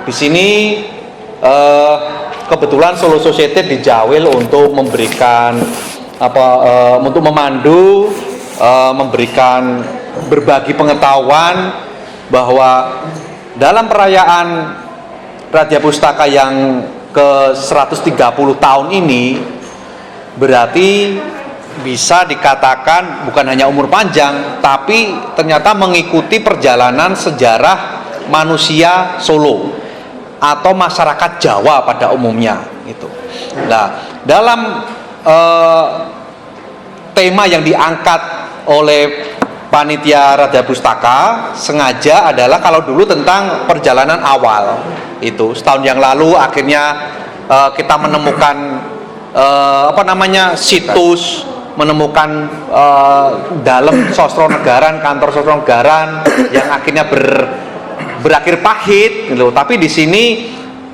Di sini kebetulan Solo Society dijawil untuk memberikan untuk memandu, memberikan berbagi pengetahuan bahwa dalam perayaan Radya Pustaka yang ke 130 tahun ini berarti bisa dikatakan bukan hanya umur panjang, tapi ternyata mengikuti perjalanan sejarah manusia Solo atau masyarakat Jawa pada umumnya itu. Nah, dalam tema yang diangkat oleh panitia Radya Pustaka sengaja adalah kalau dulu tentang perjalanan awal itu setahun yang lalu akhirnya kita menemukan situs, menemukan dalam Sosronegaran, kantor Sosronegaran yang akhirnya berakhir pahit gitu. Tapi di sini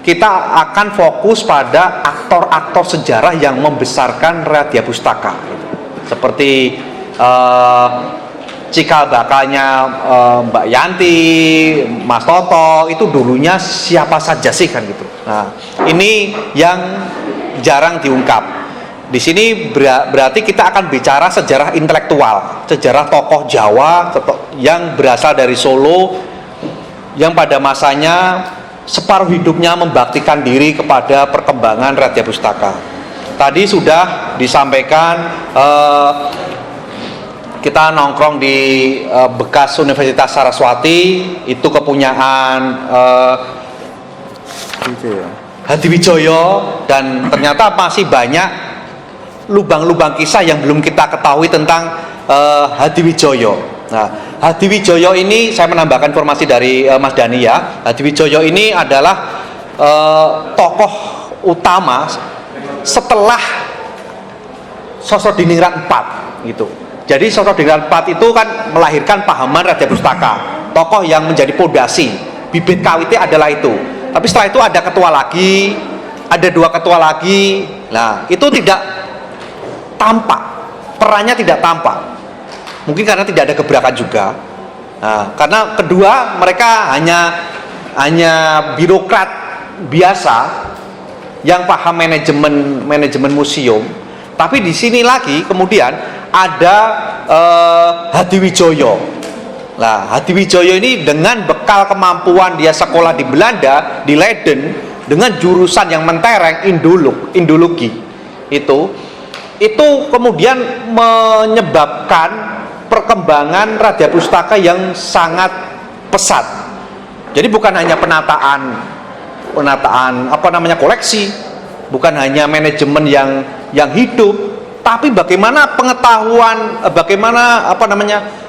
kita akan fokus pada aktor-aktor sejarah yang membesarkan Radya Pustaka gitu. Seperti cikal bakalnya Mbak Yanti, Mas Toto itu dulunya siapa saja sih kan gitu. Nah, ini yang jarang diungkap. Di sini berarti kita akan bicara sejarah intelektual, sejarah tokoh Jawa yang berasal dari Solo yang pada masanya separuh hidupnya membaktikan diri kepada perkembangan Radya Pustaka. Tadi sudah disampaikan kita nongkrong di bekas Universitas Saraswati, itu kepunyaan Hadiwijoyo, dan ternyata masih banyak lubang-lubang kisah yang belum kita ketahui tentang Hadiwijoyo. Nah, Hadiwijoyo ini saya menambahkan informasi dari Mas Dani ya. Hadiwijoyo ini adalah tokoh utama setelah Sosrodiningrat IV gitu. Jadi Sosrodiningrat IV itu kan melahirkan pahaman Radya Pustaka, tokoh yang menjadi pondasi, bibit kawitnya adalah itu. Tapi setelah itu ada ketua lagi, ada dua ketua lagi. Nah, itu tidak tampak, perannya tidak tampak. Mungkin karena tidak ada gebrakan juga. Nah, karena kedua mereka hanya birokrat biasa yang paham manajemen museum. Tapi di sini lagi kemudian ada Hadiwijoyo. Nah, Hadiwijoyo ini dengan bekal kemampuan dia sekolah di Belanda, di Leiden, dengan jurusan yang mentereng indologi itu kemudian menyebabkan perkembangan Radya Pustaka yang sangat pesat. Jadi bukan hanya penataan koleksi, bukan hanya manajemen yang hidup, tapi bagaimana pengetahuan,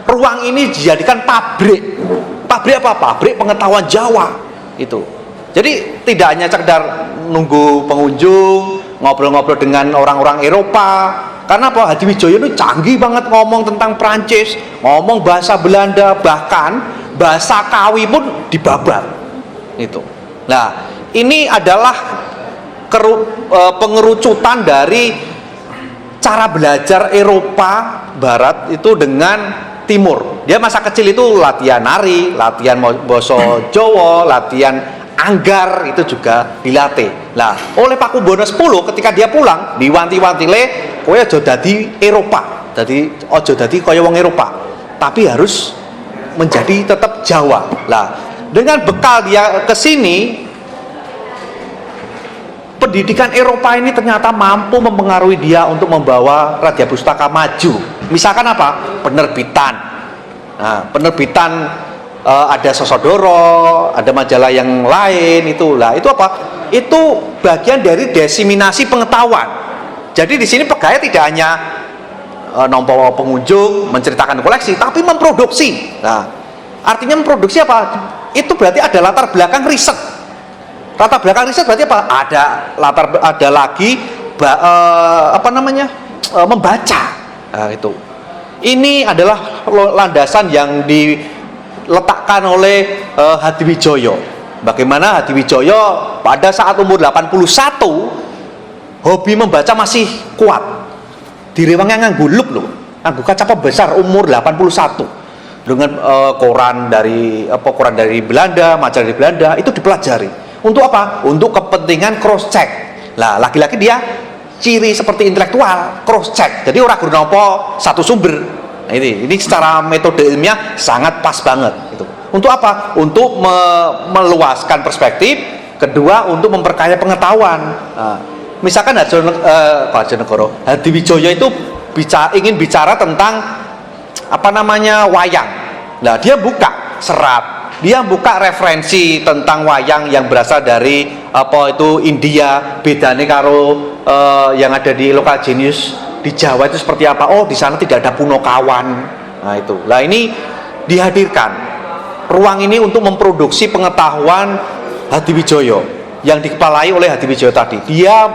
ruang ini dijadikan pabrik pengetahuan Jawa itu. Jadi tidak hanya sekedar nunggu pengunjung, ngobrol-ngobrol dengan orang-orang Eropa. Karena apa? Hadiwijoyo itu canggih banget ngomong tentang Prancis, ngomong bahasa Belanda, bahkan bahasa Kawi pun dibabat itu. Nah, ini adalah pengerucutan dari cara belajar Eropa Barat itu dengan Timur. Dia masa kecil itu latihan nari, latihan basa Jawa, latihan anggar itu juga dilatih. Nah, oleh Pakubono X ketika dia pulang diwanti-wanti kowe aja dadi Eropa. Dadi aja dadi kaya wong Eropa, tapi harus menjadi tetap Jawa. Nah, dengan bekal dia ke sini, pendidikan Eropa ini ternyata mampu mempengaruhi dia untuk membawa Radya Pustaka maju. Misalkan apa? Penerbitan. Nah, penerbitan ada Sosodoro, ada majalah yang lain itulah. Itu apa? Itu bagian dari diseminasi pengetahuan. Jadi di sini pegawai tidak hanya nompo pengunjung, menceritakan koleksi, tapi memproduksi. Nah, artinya memproduksi apa? Itu berarti ada latar belakang riset. Latar belakang riset berarti apa? Ada lagi membaca. Nah, itu. Ini adalah landasan yang diletakkan oleh Hadiwijoyo. Bagaimana Hadiwijoyo pada saat umur 81 hobi membaca masih kuat. Direwangnya nganggo lup loh. Nganggo kaca besar umur 81. Dengan koran dari Belanda, majalah dari Belanda itu dipelajari. Untuk apa? Untuk kepentingan cross check. Lah, lagi-lagi dia ciri seperti intelektual, cross check. Jadi orang guru nopo satu sumber. Nah, ini secara metode ilmiah sangat pas banget gitu. Untuk apa? Untuk meluaskan perspektif, kedua untuk memperkaya pengetahuan. Nah, misalkan Hadjonegoro, Hadiwijoyo itu ingin bicara tentang apa namanya wayang. Nah, dia buka serat, dia buka referensi tentang wayang yang berasal dari apa itu India, bedanya karo yang ada di lokal genius di Jawa itu seperti apa. Oh, di sana tidak ada Punokawan. Nah, itu. Lah, ini dihadirkan ruang ini untuk memproduksi pengetahuan Hadiwijoyo yang dikepalai oleh Hadiwijoyo tadi. Dia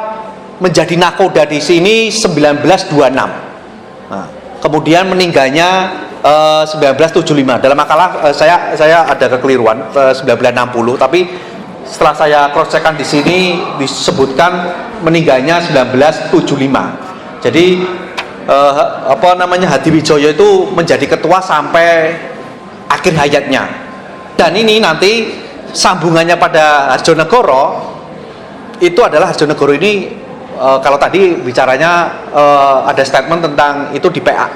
menjadi nakoda di sini 1926. Nah, kemudian meninggalnya 1975. Dalam makalah saya ada kekeliruan 1960, tapi setelah saya cross checkkan di sini disebutkan meninggalnya 1975. Jadi apa namanya Hadiwijoyo itu menjadi ketua sampai akhir hayatnya. Dan ini nanti sambungannya pada Hadjonegoro itu adalah Hadjonegoro ini kalau tadi bicaranya ada statement tentang itu di PA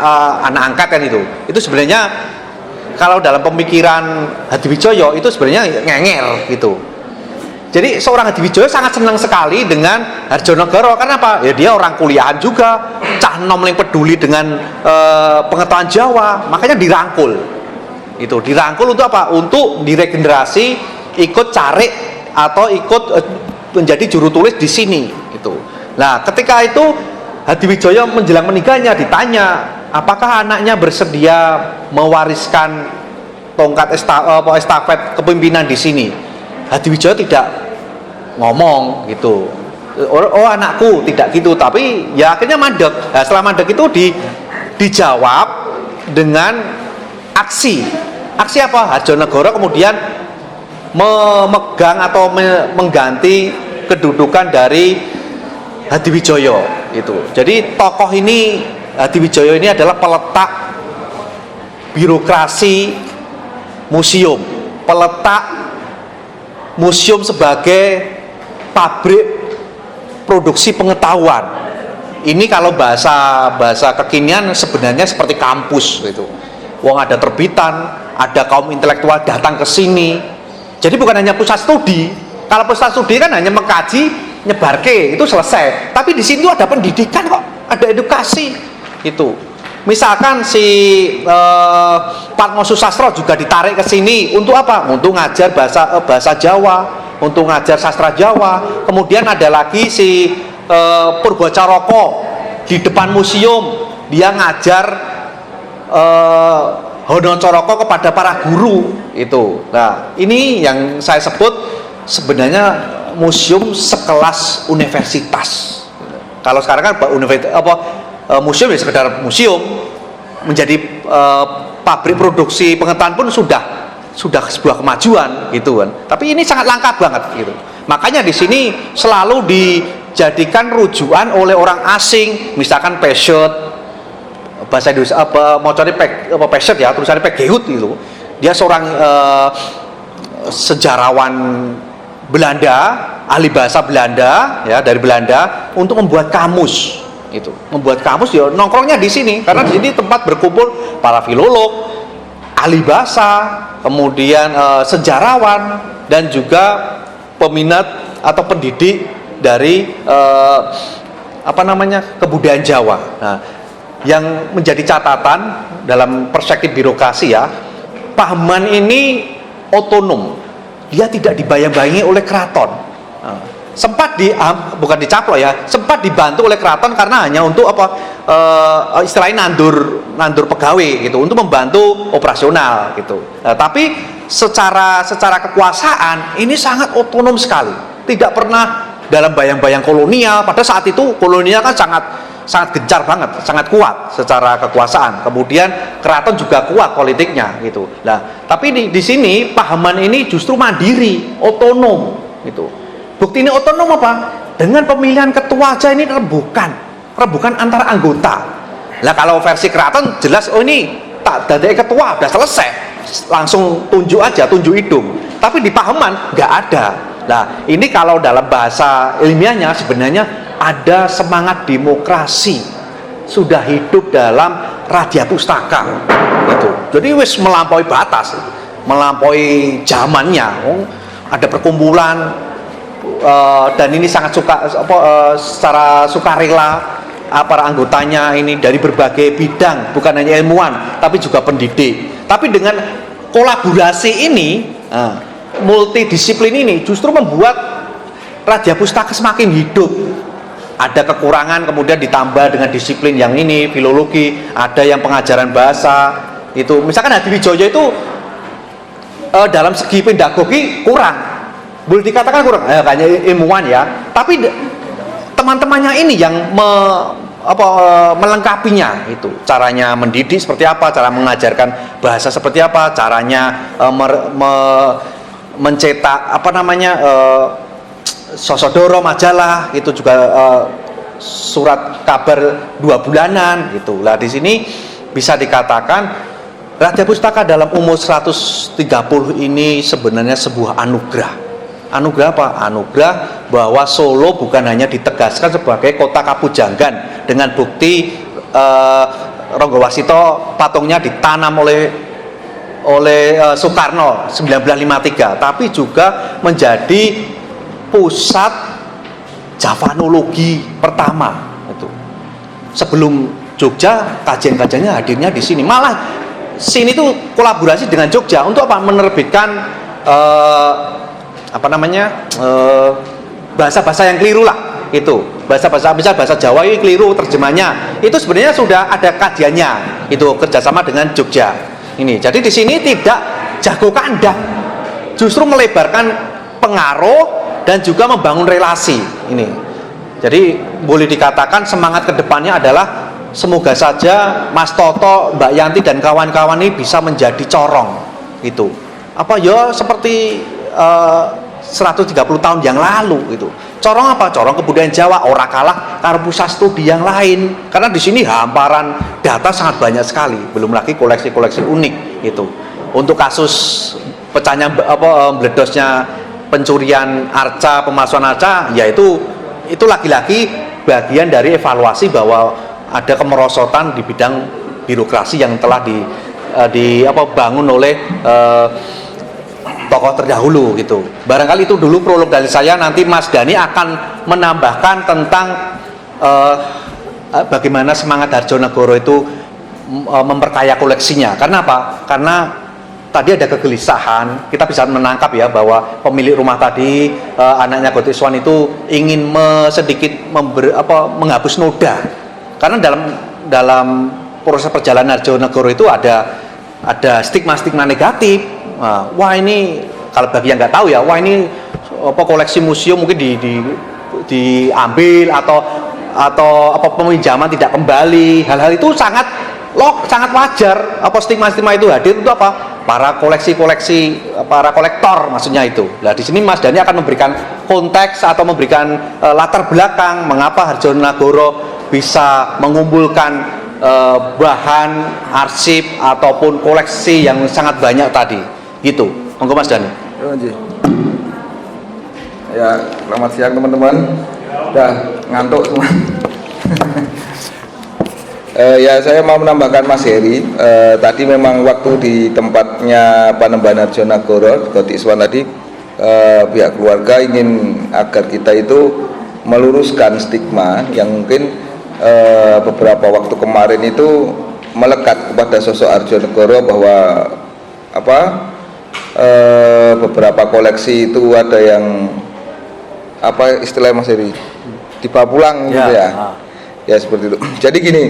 anak angkat kan itu sebenarnya kalau dalam pemikiran Hadiwijoyo itu sebenarnya ngenger gitu. Jadi seorang Hadiwijoyo sangat senang sekali dengan Hadjonegoro karena apa? Ya dia orang kuliahan juga, cah nom yang peduli dengan pengetahuan Jawa, makanya dirangkul. Itu dirangkul untuk apa? Untuk diregenerasi, ikut cari atau ikut menjadi juru tulis di sini itu. Nah, ketika itu Hadiwijoyo menjelang meninggalnya ditanya, apakah anaknya bersedia mewariskan tongkat estafet kepemimpinan di sini? Hadiwijoyo tidak ngomong gitu. Oh anakku, tidak gitu. Tapi ya akhirnya mandek. Nah, setelah mandek itu dijawab dengan aksi. Aksi apa? Hadjonegoro kemudian memegang atau mengganti kedudukan dari Hadiwijoyo itu. Jadi tokoh ini Hadiwijoyo ini adalah peletak birokrasi museum, peletak museum sebagai pabrik produksi pengetahuan. Ini kalau bahasa kekinian sebenarnya seperti kampus gitu. Wong ada terbitan, ada kaum intelektual datang ke sini. Jadi bukan hanya pusat studi. Kalau pusat studi kan hanya mengkaji, nyebarke, itu selesai. Tapi di sini tuh ada pendidikan kok, ada edukasi itu. Misalkan si Patmo Susastro juga ditarik ke sini untuk apa? Untuk ngajar bahasa Jawa, untuk ngajar sastra Jawa. Kemudian ada lagi si Purbocaroko di depan museum, dia ngajar Honocoroko kepada para guru itu. Nah, ini yang saya sebut sebenarnya museum sekelas universitas. Kalau sekarang kan museum ya sekedar museum, menjadi pabrik produksi pengetahuan pun sudah sebuah kemajuan gitu kan. Tapi ini sangat langka banget gitu. Makanya di sini selalu dijadikan rujukan oleh orang asing, misalkan Peshet, bahasa Indonesia mocornya Peshet ya, tulisannya Pegehut gitu. Dia seorang sejarawan Belanda, ahli bahasa Belanda ya, dari Belanda, untuk membuat kamus itu. Membuat kamus ya nongkrongnya di sini karena di sini tempat berkumpul para filolog, ahli bahasa, kemudian sejarawan dan juga peminat atau pendidik dari kebudayaan Jawa. Nah, yang menjadi catatan dalam perspektif birokrasi ya, Pahaman ini otonom, dia tidak dibayang-bayangi oleh keraton. Nah, sempat bukan dicaplok ya, sempat dibantu oleh keraton karena hanya untuk istilahnya nandur pegawai gitu, untuk membantu operasional gitu. Nah, tapi secara kekuasaan ini sangat otonom sekali, tidak pernah dalam bayang-bayang kolonial. Pada saat itu kolonial kan sangat gencar banget, sangat kuat secara kekuasaan. Kemudian keraton juga kuat politiknya gitu. Nah, tapi di sini Pahaman ini justru mandiri, otonom gitu. Bukti ini otonom apa? Dengan pemilihan ketua aja ini rebukan antara anggota. Lah kalau versi keraton jelas ini tak dadek ketua udah selesai, langsung tunjuk hidung. Tapi di Pahaman nggak ada. Nah, ini kalau dalam bahasa ilmiahnya sebenarnya ada semangat demokrasi sudah hidup dalam Radya Pustaka itu. Jadi wis melampaui batas, melampaui zamannya. Ada perkumpulan dan ini sangat secara sukarela para anggotanya ini dari berbagai bidang, bukan hanya ilmuwan tapi juga pendidik. Tapi dengan kolaborasi ini, multidisiplin ini justru membuat Radya Pustaka semakin hidup. Ada kekurangan kemudian ditambah dengan disiplin yang ini, filologi, ada yang pengajaran bahasa itu. Misalkan Hadiwijoyo itu dalam segi pedagogi kurang, boleh dikatakan kurang, kayaknya ilmuwan ya. Tapi teman-temannya ini yang melengkapinya itu. Caranya mendidik seperti apa, cara mengajarkan bahasa seperti apa, caranya mencetak Sosodoro majalah itu juga surat kabar 2 bulanan gitu. Lah di sini bisa dikatakan Radya Pustaka dalam umur 130 ini sebenarnya sebuah anugerah. Anugerah apa? Anugerah bahwa Solo bukan hanya ditegaskan sebagai kota kapujanggan dengan bukti Ronggowasito patungnya ditanam oleh Soekarno 1953, tapi juga menjadi pusat Javanologi pertama itu. Sebelum Jogja, kajian-kajiannya hadirnya di sini. Malah sini tuh kolaborasi dengan Jogja untuk apa? Menerbitkan bahasa-bahasa yang keliru lah itu. Bahasa-bahasa misal bahasa Jawa ini keliru terjemahnya. Itu sebenarnya sudah ada kajiannya. Itu kerjasama dengan Jogja. Ini. Jadi di sini tidak jago kandang. Justru melebarkan pengaruh dan juga membangun relasi ini. Jadi boleh dikatakan semangat kedepannya adalah semoga saja Mas Toto, Mbak Yanti dan kawan-kawan ini bisa menjadi corong itu. Apa ya seperti 130 tahun yang lalu itu. Corong apa? Corong kebudayaan Jawa, ora kalah karo pusat studi yang lain. Karena di sini hamparan data sangat banyak sekali, belum lagi koleksi-koleksi unik itu. Untuk kasus pecahnya meledosnya pencurian arca, pemalsuan arca, yaitu lagi-lagi bagian dari evaluasi bahwa ada kemerosotan di bidang birokrasi yang telah dibangun oleh tokoh terdahulu gitu. Barangkali itu dulu prolog dari saya. Nanti Mas Dhani akan menambahkan tentang bagaimana semangat Harjonegoro itu memperkaya koleksinya. Karena apa? Karena tadi ada kegelisahan, kita bisa menangkap ya bahwa pemilik rumah tadi, anaknya Gotik Swan itu ingin sedikit menghapus noda. Karena dalam proses perjalanan Harjonegoro itu ada stigma-stigma negatif. Wah ini kalau bagi yang nggak tahu ya, wah ini koleksi museum mungkin diambil atau peminjaman tidak kembali. Hal-hal itu sangat wajar. Stigma-stigma itu hadir itu apa? Para para kolektor maksudnya itu. Nah di sini Mas Dhani akan memberikan konteks atau memberikan latar belakang mengapa Harjonegoro bisa mengumpulkan bahan arsip ataupun koleksi yang sangat banyak tadi. Gitu. Monggo Mas Dhani. Ya, selamat siang teman-teman. Udah ngantuk semua. Ya saya mau menambahkan Mas Heri. Tadi memang waktu di tempatnya Panembahan Harjonegoro Gotik Swan tadi, pihak keluarga ingin agar kita itu meluruskan stigma yang mungkin beberapa waktu kemarin itu melekat kepada sosok Harjonegoro bahwa beberapa koleksi itu ada yang istilah Mas Heri dibawa pulang gitu ya seperti itu. Jadi gini,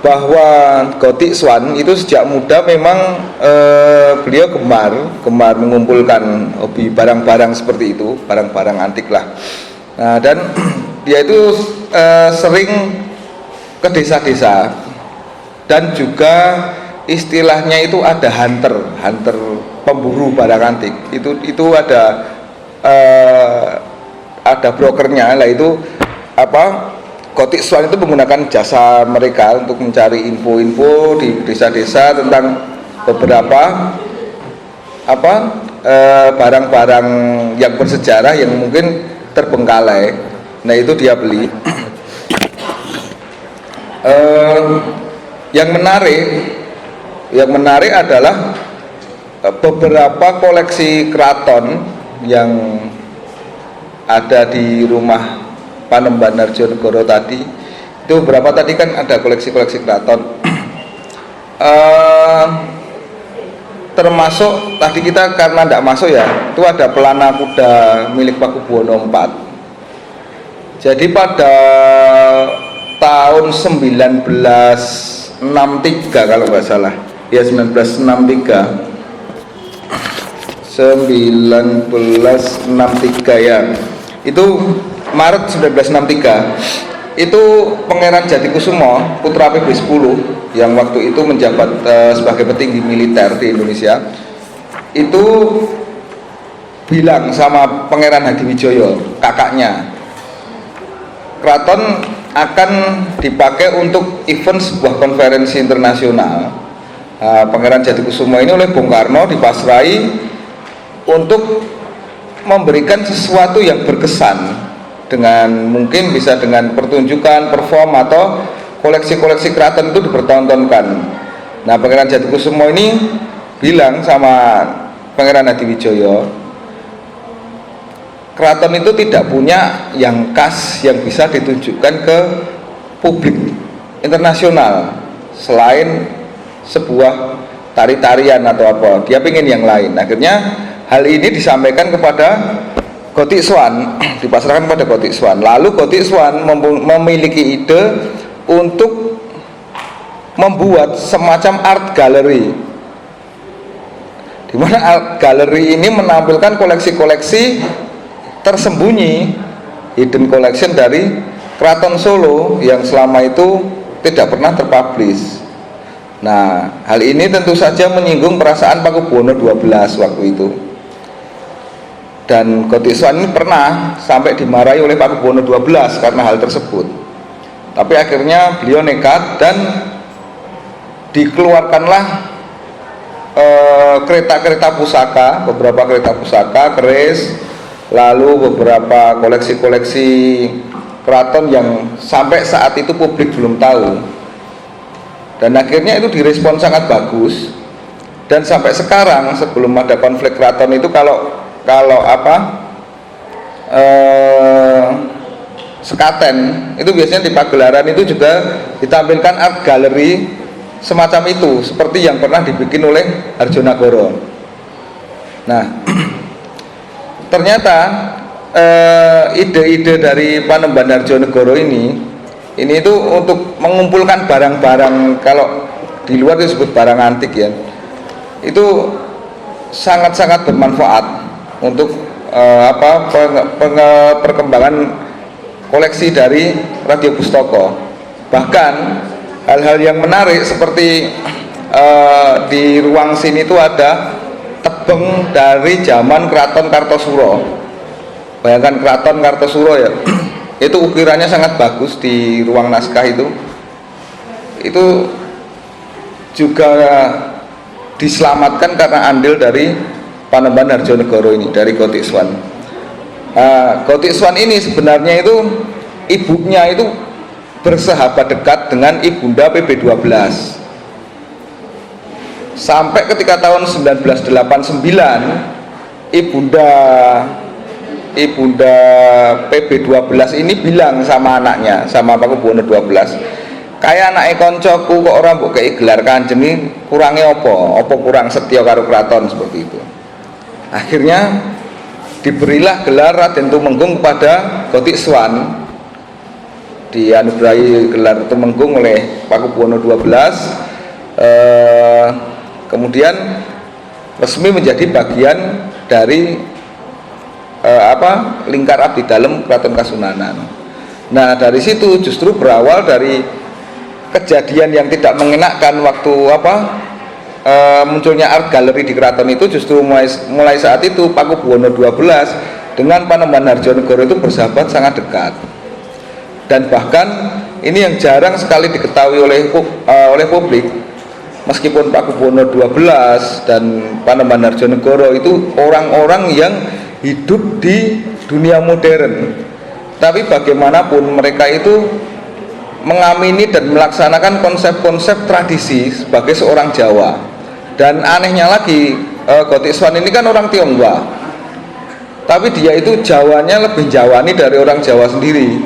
bahwa Gotik Swan itu sejak muda memang beliau gemar mengumpulkan hobi barang-barang seperti itu, barang-barang antik lah. Nah, dan dia itu sering ke desa-desa dan juga istilahnya itu ada hunter pemburu barang antik. Itu ada brokernya lah, itu Gotik Swan itu menggunakan jasa mereka untuk mencari info-info di desa-desa tentang beberapa barang-barang yang bersejarah yang mungkin terbengkalai. Nah itu dia beli. Yang menarik adalah beberapa koleksi keraton yang ada di rumah Panembahan Harjonegoro tadi. Itu beberapa tadi kan ada koleksi-koleksi keraton. Termasuk tadi kita karena tidak masuk ya, itu ada pelana kuda milik Pakubuwono IV. Jadi pada tahun 1963 kalau nggak salah, ya 1963 ya, itu Maret 1963 itu Pangeran Jatikusumo putra PB 10 yang waktu itu menjabat sebagai petinggi militer di Indonesia itu bilang sama Pangeran Hadiwijoyo kakaknya, keraton akan dipakai untuk event sebuah konferensi internasional. Pangeran Jatikusumo ini oleh Bung Karno dipasrai untuk memberikan sesuatu yang berkesan, dengan mungkin bisa dengan pertunjukan, perform atau koleksi-koleksi keraton itu dipertontonkan. Nah, Pangeran Jatikusumo ini bilang sama Pangeran Hadiwijoyo, keraton itu tidak punya yang khas yang bisa ditunjukkan ke publik internasional selain sebuah tari-tarian atau apa. Dia pengen yang lain. Akhirnya hal ini disampaikan kepada Gotik Swan, dipasrahkan pada Gotik Swan. Lalu Gotik Swan memiliki ide untuk membuat semacam art gallery, di mana art gallery ini menampilkan koleksi-koleksi tersembunyi, hidden collection dari Keraton Solo yang selama itu tidak pernah terpublish. Nah, hal ini tentu saja menyinggung perasaan Pakubuwono XII waktu itu. Dan Gotik Swan ini pernah sampai dimarahi oleh Pakubuwono XII karena hal tersebut. Tapi akhirnya beliau nekat dan dikeluarkanlah kereta-kereta pusaka, beberapa kereta pusaka, keris, lalu beberapa koleksi-koleksi keraton yang sampai saat itu publik belum tahu. Dan akhirnya itu direspon sangat bagus. Dan sampai sekarang sebelum ada konflik keraton itu kalau sekaten itu biasanya di pagelaran itu juga ditampilkan art gallery semacam itu, seperti yang pernah dibikin oleh Harjonagoro. Nah, ternyata ide-ide dari Panembahan Harjonegoro ini itu untuk mengumpulkan barang-barang, kalau di luar disebut barang antik ya, itu sangat-sangat bermanfaat untuk perkembangan koleksi dari Radio Pustaka. Bahkan hal-hal yang menarik seperti di ruang sini itu ada tebeng dari zaman Keraton Kartosuro. Bayangkan Keraton Kartosuro ya, itu ukirannya sangat bagus di ruang naskah itu juga diselamatkan karena andil dari Panembahan Harjonegoro ini, dari Gotik Swan. Gotik Swan ini sebenarnya itu ibunya itu bersahabat dekat dengan Ibunda PB 12 sampai ketika tahun 1989 Ibunda PB 12 ini bilang sama anaknya, sama Pakubuwono 12, kayak anake koncoku kok orang mbok kei gelar kanjeng ini kurangnya apa kurang setia karo keraton, seperti itu. Akhirnya diberilah gelar Raden Tumenggung kepada Gotik Swan, dianugerahi gelar Tumenggung oleh Pakubuwono 12, kemudian resmi menjadi bagian dari lingkar abdi dalem Keraton Kasunanan. Nah, dari situ justru berawal dari kejadian yang tidak mengenakan waktu munculnya art gallery di keraton itu. Justru mulai saat itu Pakubuwono 12 dengan Panembahan Harjonegoro itu bersahabat sangat dekat. Dan bahkan ini yang jarang sekali diketahui oleh publik, meskipun Pakubono 12 dan Panembahan Harjonegoro itu orang-orang yang hidup di dunia modern, tapi bagaimanapun mereka itu mengamini dan melaksanakan konsep-konsep tradisi sebagai seorang Jawa. Dan anehnya lagi, Gotik Swan ini kan orang Tionghoa, tapi dia itu Jawanya lebih Jawani dari orang Jawa sendiri.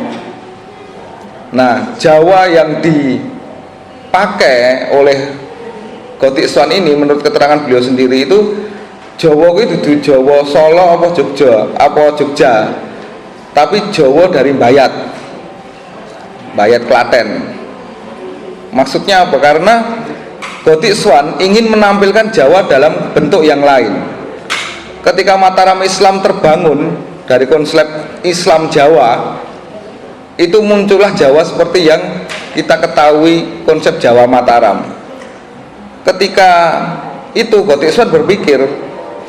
Nah, Jawa yang dipakai oleh Gotik Swan ini menurut keterangan beliau sendiri itu Jawa itu Jawa Solo apa Jogja, tapi Jawa dari Bayat Klaten. Maksudnya apa? Karena Gotik Swan ingin menampilkan Jawa dalam bentuk yang lain. Ketika Mataram Islam terbangun dari konsep Islam Jawa, itu muncullah Jawa seperti yang kita ketahui konsep Jawa Mataram. Ketika itu Gotik Swan berpikir,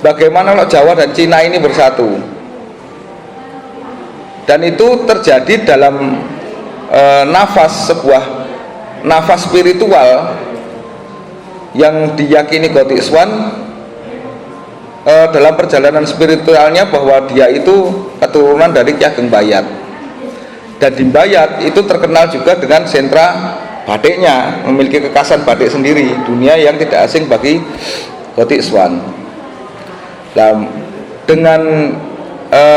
bagaimana kalau Jawa dan Cina ini bersatu? Dan itu terjadi dalam sebuah nafas spiritual yang diyakini Gotik Swan dalam perjalanan spiritualnya, bahwa dia itu keturunan dari Ki Ageng Bayat. Dan di Bayat itu terkenal juga dengan sentra batiknya, memiliki kekhasan batik sendiri, dunia yang tidak asing bagi Gotik Swan. Dan dengan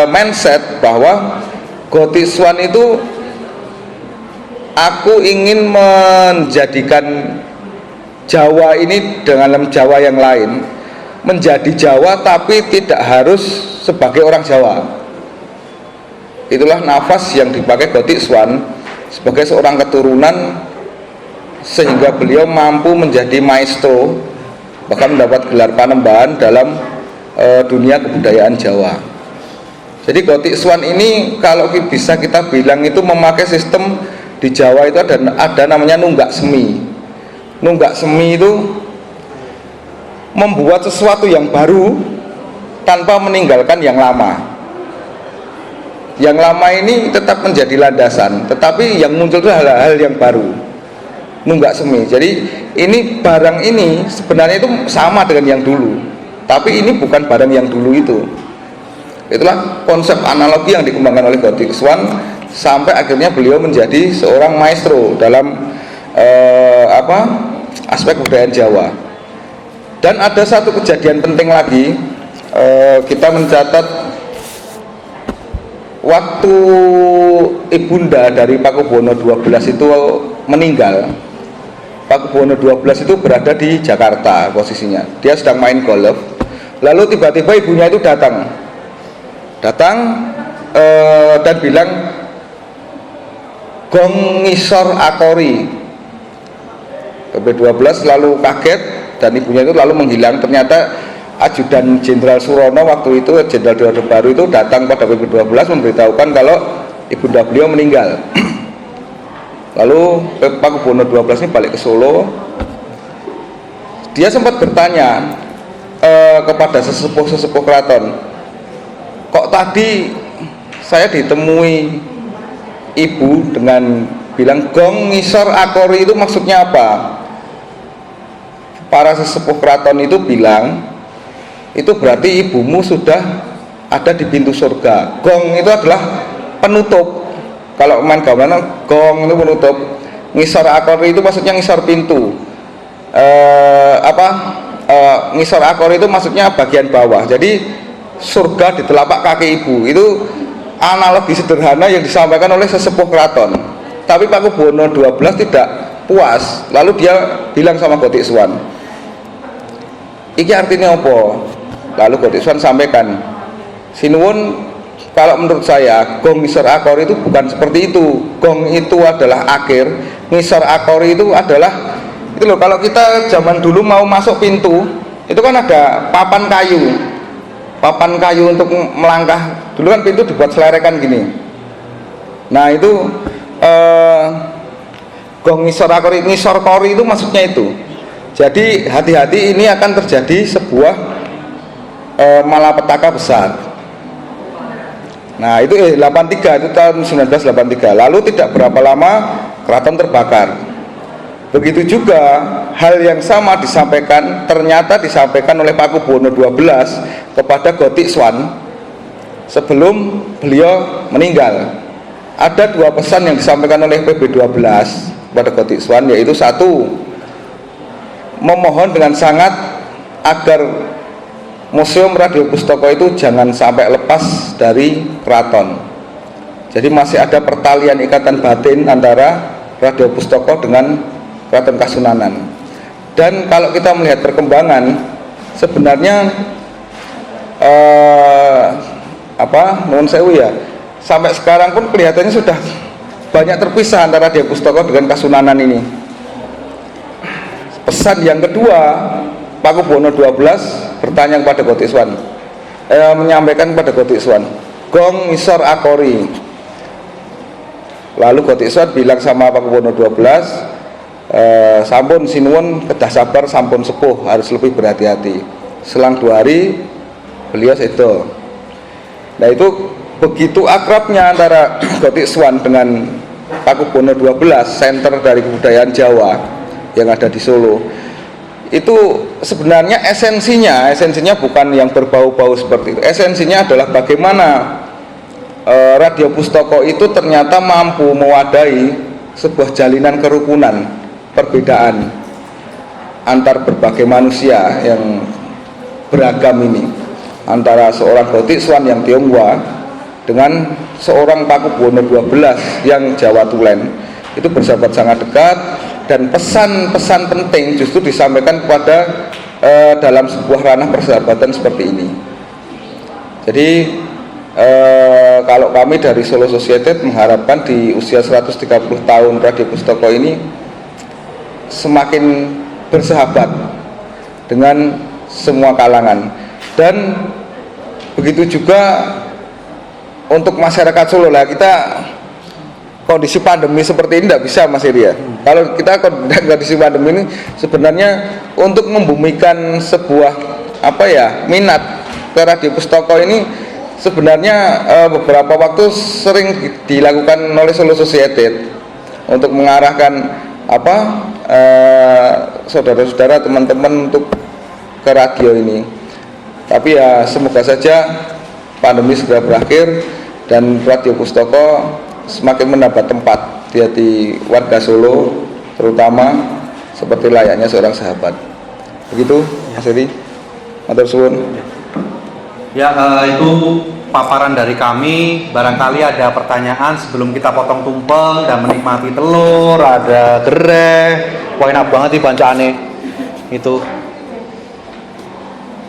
mindset bahwa Gotik Swan itu, aku ingin menjadikan Jawa ini dengan Jawa yang lain, menjadi Jawa tapi tidak harus sebagai orang Jawa. Itulah nafas yang dipakai Gotik Swan sebagai seorang keturunan, sehingga beliau mampu menjadi maestro, bahkan mendapat gelar Panembahan dalam dunia kebudayaan Jawa. Jadi Gotik Swan ini kalau bisa kita bilang itu memakai sistem di Jawa itu ada namanya nunggak semi. Nunggak semi itu membuat sesuatu yang baru tanpa meninggalkan yang lama. Yang lama ini tetap menjadi landasan, tetapi yang muncul itu hal-hal yang baru. Nunggak semi. Jadi ini barang ini sebenarnya itu sama dengan yang dulu, tapi ini bukan barang yang dulu itu. Itulah konsep analogi yang dikembangkan oleh Gotik Swan sampai akhirnya beliau menjadi seorang maestro dalam aspek kebudayaan Jawa. Dan ada satu kejadian penting lagi, kita mencatat waktu ibunda dari Pakubono 12 itu meninggal. Pakubono 12 itu berada di Jakarta posisinya. Dia sedang main golf. Lalu tiba-tiba ibunya itu datang dan bilang, "Gong ngisor akori." PP12 lalu kaget dan ibunya itu lalu menghilang. Ternyata Ajudan Jenderal Surono waktu itu, Jenderal di Orde Baru itu datang pada PP12 memberitahukan kalau ibunda beliau meninggal. Lalu Pakubono 12 ini balik ke Solo. Dia sempat bertanya kepada sesepuh keraton, "Kok tadi saya ditemui ibu dengan bilang gong ngisor akori, itu maksudnya apa?" Para sesepuh keraton itu bilang, itu berarti ibumu sudah ada di pintu surga. Gong itu adalah penutup. Kalau main gamelan, gong itu penutup. Ngisor akori itu maksudnya ngisor pintu. Ngisor akori itu maksudnya bagian bawah. Jadi surga di telapak kaki ibu. Itu analogi sederhana yang disampaikan oleh sesepuh keraton. Tapi Pakubono 12 tidak puas. Lalu dia bilang sama Gotik Swan, "Iki artinya apa?" Lalu Gotik Swan sampaikan, "Sinuwun, kalau menurut saya gong ngisor akori itu bukan seperti itu. Gong itu adalah akhir, ngisor akori itu adalah itu loh, kalau kita zaman dulu mau masuk pintu itu kan ada papan kayu untuk melangkah. Dulu kan pintu dibuat selerekan gini. Nah itu gong ngisor akori, ngisor kori itu maksudnya itu. Jadi hati-hati, ini akan terjadi sebuah malapetaka besar. Nah itu 83, itu tahun 1983. Lalu tidak berapa lama keraton terbakar. Begitu juga hal yang sama ternyata disampaikan oleh Pakubuwono XII kepada Gotik Swan sebelum beliau meninggal. Ada 2 pesan yang disampaikan oleh PB12 kepada Gotik Swan, yaitu 1, memohon dengan sangat agar Museum Radio Pustaka itu jangan sampai lepas dari keraton. Jadi masih ada pertalian ikatan batin antara Radio Pustaka dengan Keraton Kasunanan. Dan kalau kita melihat perkembangan, sebenarnya nuwun sewu ya, sampai sekarang pun kelihatannya sudah banyak terpisah antara Radio Pustaka dengan Kasunanan ini. Pesan yang kedua, Pakubuwono XII bertanya kepada Gotik Swan, menyampaikan kepada Gotik Swan, gong ngisor akori. Lalu Gotik Swan bilang sama Pakubuwono XII, sampun sinuwun kedah sabar, sampun sepuh, harus lebih berhati-hati. Selang 2 hari beliau sedo. Nah itu begitu akrabnya antara Gotik Swan dengan Pakubuwono XII, center dari kebudayaan Jawa yang ada di Solo. Itu sebenarnya esensinya bukan yang berbau-bau seperti itu. Esensinya adalah bagaimana Radio Pustaka itu ternyata mampu mewadahi sebuah jalinan kerukunan, perbedaan antar berbagai manusia yang beragam ini, antara seorang Gotik Swan yang Tionghoa dengan seorang Pakubuwono XII yang Jawa Tulen. Itu bersahabat sangat dekat, dan pesan-pesan penting justru disampaikan kepada dalam sebuah ranah persahabatan seperti ini. Jadi kalau kami dari Solo Society mengharapkan di usia 130 tahun Radio Pustaka ini semakin bersahabat dengan semua kalangan. Dan begitu juga untuk masyarakat Solo lah, kita kondisi pandemi seperti ini tidak bisa, Mas Heri ya. Kalau kita kondisi pandemi ini sebenarnya untuk membumikan sebuah minat ke Radio Pustaka ini sebenarnya beberapa waktu sering dilakukan oleh Solo Society untuk mengarahkan saudara-saudara, teman-teman untuk ke radio ini. Tapi ya semoga saja pandemi segera berakhir dan Radio Pustaka semakin mendapat tempat di hati warga Solo, terutama seperti layaknya seorang sahabat. Begitu, Mas Heri. Matur suwun. Ya, itu paparan dari kami. Barangkali ada pertanyaan sebelum kita potong tumpeng dan menikmati telur, ada gereh. Wah, enak banget nih bancaane. Itu.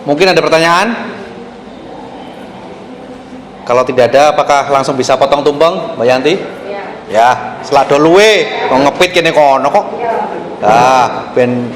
Mungkin ada pertanyaan? Kalau tidak ada, apakah langsung bisa potong tumpeng, Mbak Yanti? Ya, selado luwe, kok ngepit kene kono kok. Ah, ben